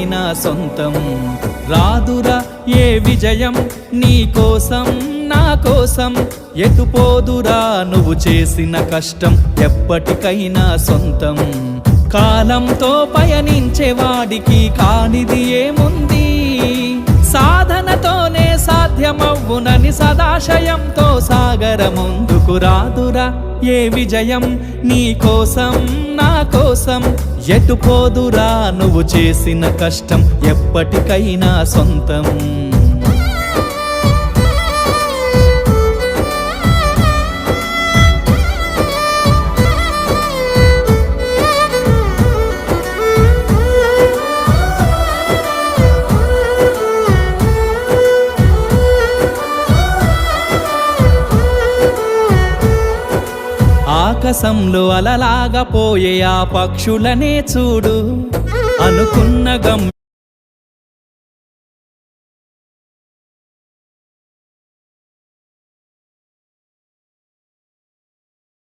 ఎప్పటికైనా సొంతం. రాదురా ఏ విజయం నీ కోసం నా కోసం, ఎటుపోదురా నువ్వు చేసిన కష్టం ఎప్పటికైనా సొంతం. కాలంతో పయనించేవాడికి కానిది ఏముంది, సాధనతోనే సాధ్యమవ్వునని సదాశయంతో సాగర ముందుకు. రాదురా ఏ విజయం నీ కోసం నా కోసం, ఎటుపోదురా నువ్వు చేసిన కష్టం ఎప్పటికైనా సొంతం. ఆకాశంలో అలలాగా పోయే ఆ పక్షులనే చూడు, అనుకున్న గమ్యం